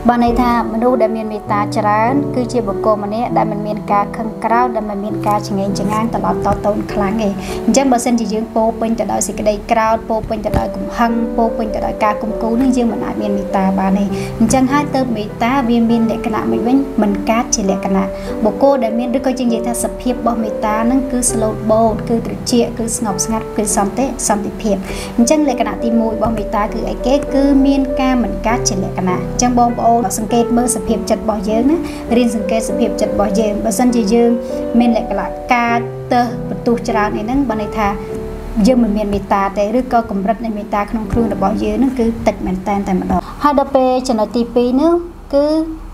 Speaker 1: បានន័យថាមនុស្សដែលមានមេត្តាច្រើនគឺជាបុគ្គលម្នាក់ដែលមិនមានការខឹងក្រោធដែលមិនមានការឆ្ងែងឆ្ងាញត្រឡប់តតូនខ្លាំងទេអញ្ចឹងបើសិនជាយើងពោពេញទៅដោយសេចក្តីក្រោធពោពេញទៅដោយកំហឹងពោពេញទៅដោយការគំគូនឹងយើងមិនអាចមានមេត្តាបានទេអញ្ចឹងហើយទៅមេត្តាវាមានលក្ខណៈមួយវិញមិនកាចជាលក្ខណៈបុគ្គលដែលមានឬក៏យើងនិយាយថាសភាពរបស់មេត្តានឹងគឺ slow boat គឺត្រជាក់គឺស្ងប់ស្ងាត់គឺសន្តិភាពអញ្ចឹងលក្ខណៈទី1របស់មេត្តាគឺអីគេគឺមានការមិនកាចជាលក្ខណៈអញ្ចឹងបងប្អូនសង្កេតមើលសភាពចិត្តរបស់យើងណារៀនសង្កេតសភាពចិត្តរបស់យើងបើសិនជាយើងមានលក្ខណៈកាចទៅបន្ទុះច្រើនអីហ្នឹងបានន័យថាយើងមិនមានមេត្តាទេឬក៏កម្រិតនៃមេត្តាក្នុងខ្លួនរបស់យើងហ្នឹងគឺតិចមែនតែម្ដងហើយដល់ពេលចំណុចទី2នោះគឺ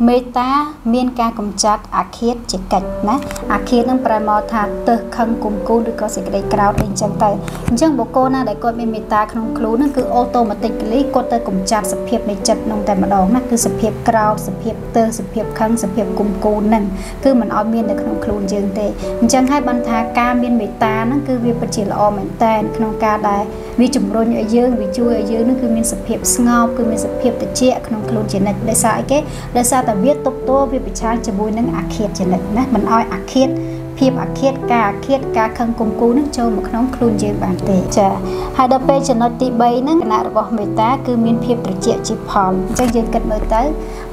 Speaker 1: មេត្តាមានការកម្ចាត់អាឃាតជាកិច្ចណាអាឃាតនឹងប្រែមកថាទឹះខឹងគុំគូនឬក៏សេចក្តីក្រោធអីចឹងទៅអញ្ចឹងបុគ្គលណាដែលគាត់មានមេត្តាក្នុងខ្លួនហ្នឹងគឺអូតូម៉ាទិកលីគាត់ទៅកម្ចាត់សភាពនៃចិត្តនោះតែម្ដងណាគឺសភាពក្រោធសភាពទឹះសភាពខឹងសភាពគុំគូនហ្នឹងគឺមិនឲ្យមាននៅក្នុងខ្លួនយើងទេអញ្ចឹងហើយបានថាការមានមេត្តាហ្នឹងគឺវាពិតជាល្អមែនតែនក្នុងការដែលវាជំរុញឲ្យយើងវាជួយឲ្យយើងហ្នឹងគឺមានសភាពស្ងប់គឺមានសភាពត្រជាក់ក្នុងខ្លួនជានិច្ចដោយសារអីគេដោយសារតែវាទប់ទល់វាប្រឆាំងជាមួយនឹងអាឃាតជានិច្ចណាមិនឲ្យអាឃាតភាពអាឃាតការខឹងគុំគូនឹងចូលមកក្នុងខ្លួនយើងបានទេចាហើយដល់ពេលចំណុចទី3ហ្នឹងគណៈរបស់មេត្តាគឺមានភាពត្រជាក់ជាផលអញ្ចឹងយើងគិតមើលទៅ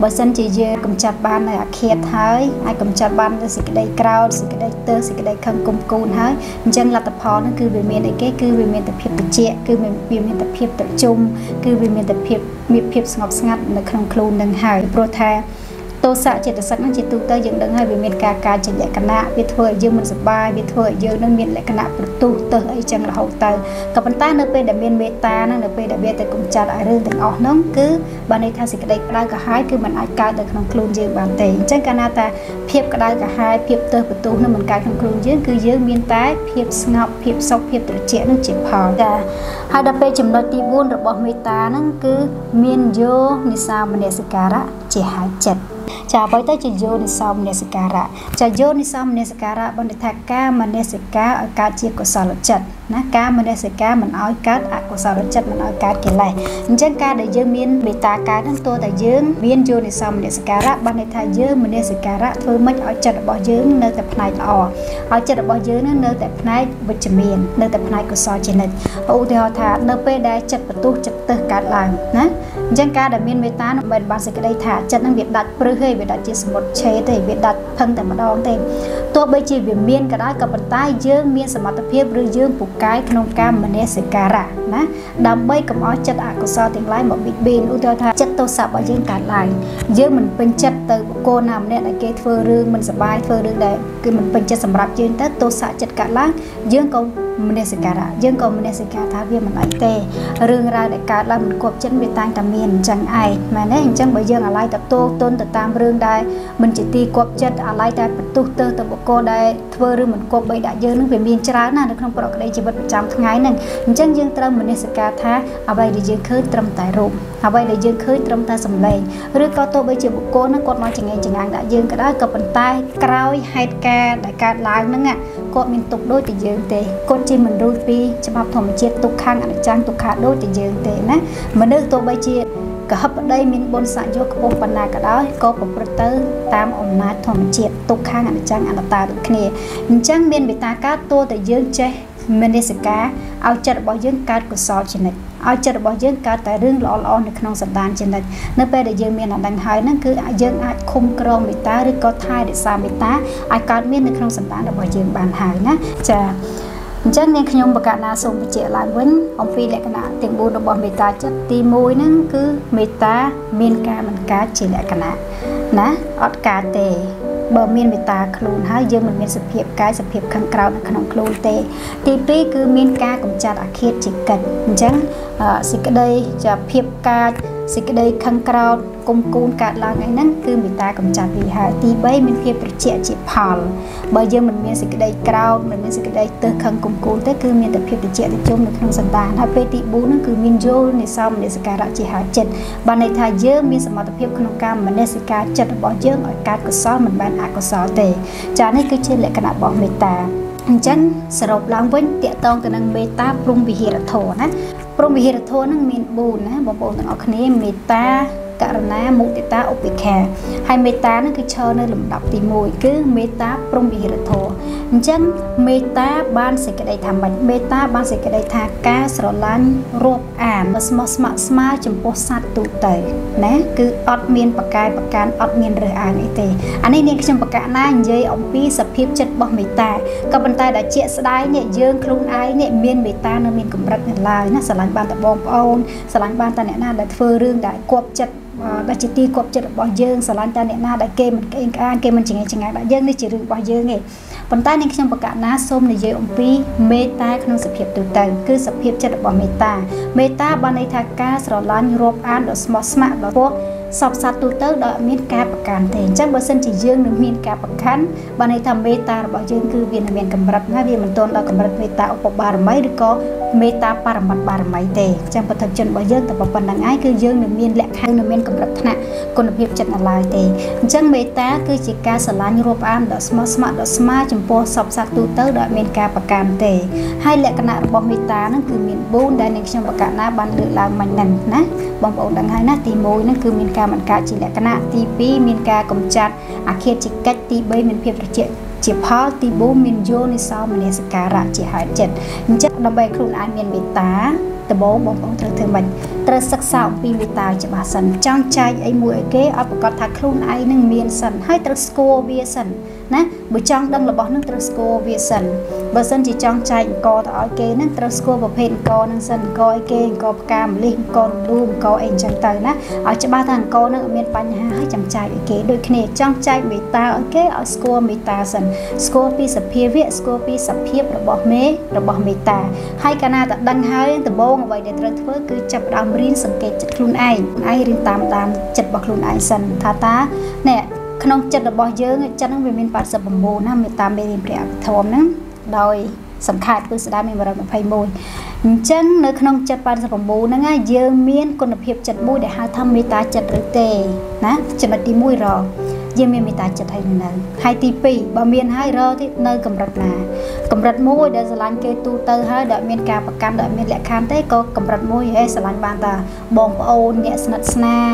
Speaker 1: បើសិនជាយើងកម្ចាត់បាននៅអាឃាតហើយអាចកម្ចាត់បាននៅសេចក្តីក្រោធសេចក្តីទើសេចក្តីខឹងគុំគូនហើយអញ្ចឹងលទ្ធផលហ្នឹងគឺវាមានអីគេគឺវាមានតែភាពត្រជាក់គឺវាមានតែភាពត្រជុំគឺវាមានតែភាពស្ងប់ស្ងាត់នៅក្នុងខ្លួននឹងហើយព្រោះថា tô xạ chỉ được sắc năng chỉ tu tới dựng đứng hai bị miền ca chỉ lệ cana bị thua dương mình sập bị thua dương năng miền lệ cana tu tới ấy chẳng là hậu tớiกับปันตาเนื้อเป็นแต่เมียนเมตานั่นเนื้อเป็นแต่เบียแต่กุมจัดอะไรเรื่องต่างออกน้องคือบานในทางสิ่งใดก็ได้ก็หายคือมันอาจการแต่ขนมคลุนยืนบานเตยจังการนาตาเพียบก็ได้ก็หายเพียบเตอประตูนั่นมันการขนมคลุนยืนคือยืนเมียนตายเพียบสงบเพียบซอกเพียบตระเจียนั่นจิตพอแต่หากดับไปจำนวนตีบุญระบบเมตานั่นคือเมียนโยนิสามเนสการะเจหายจัดจะไปตั้งจิโยนิสามเนสการะจะโยนิสามเนสการะบนในทางการมันเนสกาอาการเจียกุศลจัดนะการมันเนสกามันเอาการอกุศลจัดมันเอาการเกี่ยวไรจังการเดี๋ยวยืมเมียนเมตาการทั้งตัวแต่ยืมเมียนโยนิสามเนสการะบนในทางยืมมันเนสการะเพื่อไม่เอาจัดบ่ยืมเนื้อแต่พนัยอ่อเอาจัดบ่ยืมเนื้อแต่พนัยวิจเมียนเนื้อแต่พนัยกุศลเจนิตอุทิศทานเนื้อไปได้จัดประตูจัดเตอการหลังนะจังการเดี๋ยวเมียนเมตาเป็นบางสิ่งใดถาจัดนั่งเบียดดัดเปลือยเบียดดัดจิตสมุดเชยแต่เบียดดัดพังแต่มาดองเต็มตัวใบจีเบียดเมียนก็ได้กับปันใต้ยืมเมียนสมรรถเพียบหรือยืมปุกไก่ขนมกามมันเนสการะนะดำใบกับอ้อจัดอกุศลถึงไล่หมดบิดเบนอุทิศทานจัดตัวสับยืมการหลังยืมมันเป็นจัดเตอโกนำเนี่ยในเกตเฟอร์เรื่องมันสบายเฟอร์เรื่องใดคือมันเป็นจัดสำหรับยืมแต่ตัวสับจัดการหลังยืมก็มันเนสการะยืมก็มันเนสการะท้าเวียมันไอเตเรื่องราวในการละมันกบจันไปตางตาเมียนจังไอมาเนี่ยจังใบยืมอะไรแต่โตต้นแต่ตามเรื่องใดมันจะตีกบจัดอะไรได้ประตูเตอร์ตบโกได้เฟอร์เรื่องมันกบใบได้ยืมนึงเป็นเมียนจรานะในขนมปลอกได้จีบประจำทั้งไงนั่นจังยืมตรมันเนสการะท้าเอาใบได้ยืมเคยตรมแต่รูปเอาใบได้ยืมเคยตรมแต่สำเร็จหรือก็โตใบจีบโกนั่นกดน้อยจังไงจังไงได้ยืมก็ได้กับปันใต้กราวไฮแกได้การล้างนั่งอ่ะกดมันตกด้วยแต่ยืมเตกดจีมันรูปีฉบับธรรมเจตตุกข้างอันจังตุกขาด้วยแต่ยืมเตนะมันนึกตัวใบจีก็ฮับได้มินบนสายโยกบงปนาก็ได้ก็ปรเตอร์ตามอำนาจธรรมเจตตุกข้างอันจังอันตาดุขณีจังเมียนเบตากาตัวแต่ยืมเจมันเนสกาเอาจัดบ่ยืมการกุศลชนิดเอาจัดบ่ยืมการแต่เรื่องหล่อๆในขนมสันดานชนิดนั่นเป็นแต่ยืมเมียนอันดังหายนั่นคือยืมอาจคุมกรองเบตาหรือก็ทายเดสามเบตาอาการเมียนในขนมสันดานบ่ยืมบานหายนะจะจังในขยมประกาศนาส่งไปเจริญวิญองฟีเลกนาเตียงบูดบอมเมตาจัดตีมวยนั่นคือเมตาเมียนกามันกาเจริญกนานะอดกาเตบอมเมียนเมตาคลูนให้ยืมมันเมียนสเพียบกายสเพียบขังกราวในขนมคลูนเตตีปีคือเมียนกากำจัดอาเคตจิกกันจังสิกได้จะเพียบกายสิกได้ขังกราวกุมกูนกาดลางไงนั่นคือเมตากำจัดวิหารตีใบมันเพียบประเจจิพาลบางอย่างมันมีสิกได้กราวมันมีสิกได้เตอขังกุมกูนแต่คือมีแต่เพียบประเจติจมในขนมสันดานถ้าเปติบูนั่นคือมินโยในซ้ำในสการะจิหาเจ็ดบางในทายเยอะมีสมรรถเพียบขนมกรรมมันในสการจัดบางอย่างการกุศลมันบานอกุศลเตจานี่คือเช่นแหละขณะบอกเมตาจันสรุปล้างเว้นเตะตองกับนางเมตาปรุงวิหิรโทนะปรุงวิหิรโทนั่งมีบูนนะบอกต่างออกนี้เมตาการณามุติตาอุปแคให้เมตานั่นคือเชิญในลำดับตีมวยคือเมตาปรุงวิหิรโทจันเมตาบ้านเสกได้ทำบัตรเมตาบ้านเสกได้ทากาสระลันรวบอ่านสมสมาจมโพสัตตุเตยนะคืออดเมียนประกายประการอดเมียนเรืออ่างไอเตอันนี้เนี่ยคือประกาศน่าเยยอมปีสพิบจัดบอกเมตากับบรรดาได้เจี๊ยสได้เนี่ยเยื่อคลุนไอเนี่ยเมียนเมตาเนื้อเมียนกำรัดเงินลายนะสลันบานตะบองเอาสลันบานตะเนี่ยน่าได้เฟอเรื่องได้กบจัดได้จิตตีกบจัดบ่อเยื่อสลันตาเนี่ยน่าได้เกมมันเองอ่านเกมมันจริงไงได้เยื่อนี่จีเรื่องบ่อเยื่อไงบรรดาเนี่ยคือประกาศน่าส้มในเยยอมปีเมตาขนมสพิบตัวเตยคือสพิบจัดบ่อเมตาบานในทากาสลันรวบอ่านดอสมอสมาดอพวกสอบสัตว์ตัวเตอร์ดอกมีการประกันเองจังเบอร์เซนจีเยื่อหนึ่งมีการประกันบางในทำเมตาบ่เยื่อคือเวียนเวียนกำรัดนะเวียนมันต้นดอกกำรัดเมตาอุปบาร์ไม้หรือก็เมตาปารมัตบาร์ไม้เตจังปฐมจนบ่เยื่อแต่ปปันดังง่ายคือเยื่อหนึ่งมีแหลกข้างหนึ่งมีกำรัดนะคนเพียบจัดอะไรเตจังเมตาคือจิกาสลายรูปอ่านดอกสมาดอกสมาจมโพสอบสัตว์ตัวเตอร์ดอกมีการประกันเตให้แหลกขณะบ่เมตานั่นคือมีบูนได้ในช่วงประกาศนะบันเลือลางมันนั่นนะบางองค์ดังง่ายนะตีโมยนั่นคือมีการมันการจิแหลกตีปีมีการกำจัดอาเคจิกัดตีใบมันเพียบประเจจีพาตีบูมินโยนิซาวมันเนสการะจีหายเจ็ดจัดดับใบครูนไอเมียนเมตาตะโบบองเธอมันตระศึกษาปีเมตาจะบาสันจ้างใจไอมวยเกอประกอบทักครูนไอหนึ่งเมียนสันให้ตระสโกเวียสันนะ បើចង់ដឹងរបស់នឹងត្រូវស្គាល់វាសិនបើសិនជាចង់ចែកអង្គទៅឲ្យគេនឹងត្រូវស្គាល់ប្រភេទអង្គនឹងសិនអង្គឲ្យគេអង្គផ្កាម្លិះអង្គរំលូអង្គអីអញ្ចឹងទៅណាឲ្យច្បាស់ថាអង្គនឹងមានបញ្ហាហើយចាំចែកឲ្យគេដូចគ្នាចង់ចែកមេត្តាឲ្យគេឲ្យស្គាល់មេត្តាសិនស្គាល់ពីសភាវៈស្គាល់ពីសភាពរបស់មេត្តាហើយកាលណាតែដឹងហើយដំបូងអ្វីដែលត្រូវធ្វើគឺចាប់ផ្ដើមរៀនសង្កេតចិត្តខ្លួនឯងរៀនតាមចិត្តរបស់ខ្លួនឯងសិនថាតាណែក្នុងចិត្តរបស់យើងចិត្តហ្នឹងវាមាន89ណាមេត្តាមេរៀនព្រះអភិធម្មហ្នឹងដោយសង្ខេបគឺស្ដាប់មាន121អញ្ចឹងនៅក្នុងចិត្ត89ហ្នឹងយើងមានគុណភាពចិត្តមួយដែលហៅថាមេត្តាចិត្តឬទេណាចំណុចទី1រយើងមានមេត្តាចិត្តហើយនៅហើយទី2បើមានហើយរទីនៅកម្រិតណាកម្រិតមួយដែលស្រឡាញ់គេទូទៅហើយដែលមានការប្រកាន់ដែលមានលក្ខខណ្ឌទេក៏កម្រិតមួយហេស្រឡាញ់បានតាបងប្អូនអ្នកស្និទ្ធស្នាល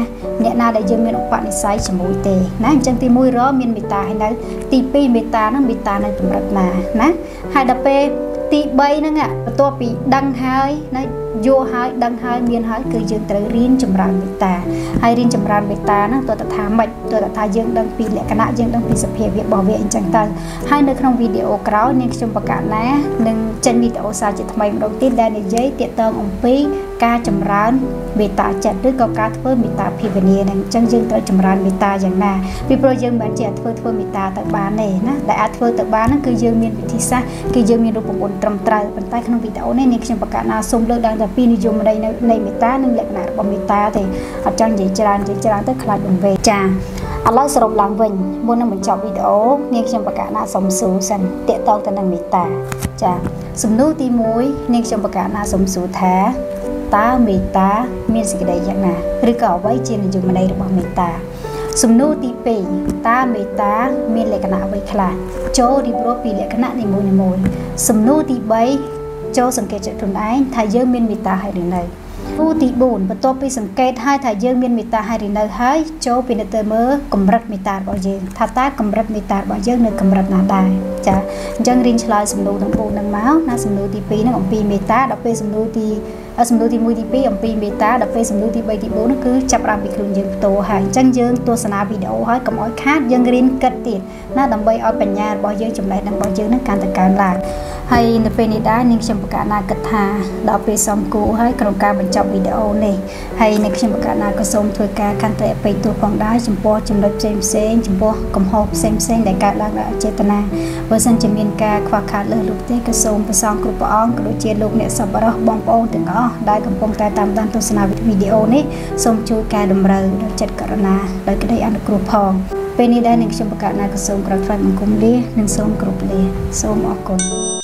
Speaker 1: អ្នកណាដែលយើងមានឧបនិស្ស័យជាមួយទេណាអញ្ចឹងទី1រមានមេត្តាហើយនៅទី2មេត្តាហ្នឹងមេត្តានៅកម្រិតណាណាហើយដល់ពេលទី3ហ្នឹងបន្ទាប់ពីដឹងហើយណាយល់ហើយដឹងហើយមានហើយគឺយើងត្រូវរៀនចម្រើនមេត្តាហើយរៀនចម្រើនមេត្តាហ្នឹងទោះតែថាម៉េចទោះតែថាយើងដឹងពីលក្ខណៈយើងដឹងពីសភាវៈរបស់វាអញ្ចឹងទៅហើយនៅក្នុងវីដេអូក្រោយនាងខ្ញុំបកណានឹងចេញវីដេអូសារជាថ្មីម្ដងទៀតដែលនិយាយទាក់ទងអំពីការចម្រើនមេត្តាចិត្តឬក៏ការធ្វើមេត្តាភាវនាហ្នឹងអញ្ចឹងយើងត្រូវចម្រើនមេត្តាយ៉ាងណាពីព្រោះយើងមិនជាធ្វើមេត្តាទៅបានទេណាដែលអាចធ្វើទៅបានហ្នឹងគឺយើងមានវិធីសាស្ត្រគឺយើងមានរូបមន្តត្រឹមត្រូវប៉ុន្តែក្នុងវីដេអូនេះនាងខ្ញុំបកណាសូមលើកឡើងតែពីនិយមន័យនៃមេត្តានិងលក្ខណៈរបស់មេត្តាទេអត់ចង់និយាយច្រើនទៅខ្លាចបង្វេចាឥឡូវសរុបឡើងវិញមុននឹងបញ្ចប់វីដេអូនាងខ្ញុំបកណាសូមសួរសិនតាក់ទងទៅនឹងមេត្តាចាសំណួរទី1នាងខ្ញុំបកណាសូមសួរថាតើមេត្តាមានសេចក្តីយ៉ាងណាឬក៏អ្វីជានិយមន័យរបស់មេត្តាសំណួរទី2តើមេត្តាមានលក្ខណៈអ្វីខ្លះចូលរៀបរាប់ពីលក្ខណៈនីមួយៗសំណួរទី3ចូលសង្កេតចិត្តខ្លួនឯងថាយើងមានមេត្តាហើយឬនៅសំណួរទី4បន្ទាប់ពីសង្កេតហើយថាយើងមានមេត្តាហើយឬនៅហើយចូលពិនិត្យទៅមើលកម្រិតមេត្តារបស់យើងថាតើកម្រិតមេត្តារបស់យើងនៅកម្រិតណាដែរចាអញ្ចឹងរៀនឆ្លើយសំណួរទាំង4ហ្នឹងមកណាសំណួរទី2ហ្នឹងអំពីមេត្តាដល់ពេលសំណួរទី1ទី2អំពីមេត្តាដល់ពេលសំណួរទី3ទី4ហ្នឹងគឺចាប់ផ្ដើមពីខ្លួនយើងផ្ទាល់ហើយអញ្ចឹងយើងទស្សនាវីដេអូហើយកុំឲ្យខាតយើងរៀនគិតទៀតណាដើម្បីឲ្យបញ្ញារបស់យើងចំណេះដឹងរបស់យើងហ្នឹងកាន់តែកើនឡើងហើយនៅពេលនេះដែរនាងខ្ញុំបកណាគិតថាដល់ពេលសំគូហើយក្នុងការបញ្ចប់វីដេអូនេះហើយនាងខ្ញុំបកណាក៏សូមធ្វើការកាន់តែអបិយទោសផងដែរចំពោះចំណុចផ្សេងចំពោះកំហុសផ្សេងដែលកើតឡើងដោយអចេតនាបើសិនជាមានការខ្វះខាតលើសលប់ទេក៏សូមប្រសងគ្រប់ព្រះអង្គក៏ដូចជាលោកអ្នកសប្បុរសបងប្អូនទាំងអស់ដែលកំពុងតែតាមដានទស្សនាវីដេអូនេះសូមជួយកែតម្រូវដោយចិត្តករុណាដោយក្តីអនុគ្រោះផងពេលនេះដែរនាងខ្ញុំបកណាក៏សូមក្រាបថ្វាយបង្គំលានិងសូមគោរពលាសូមអរគុណ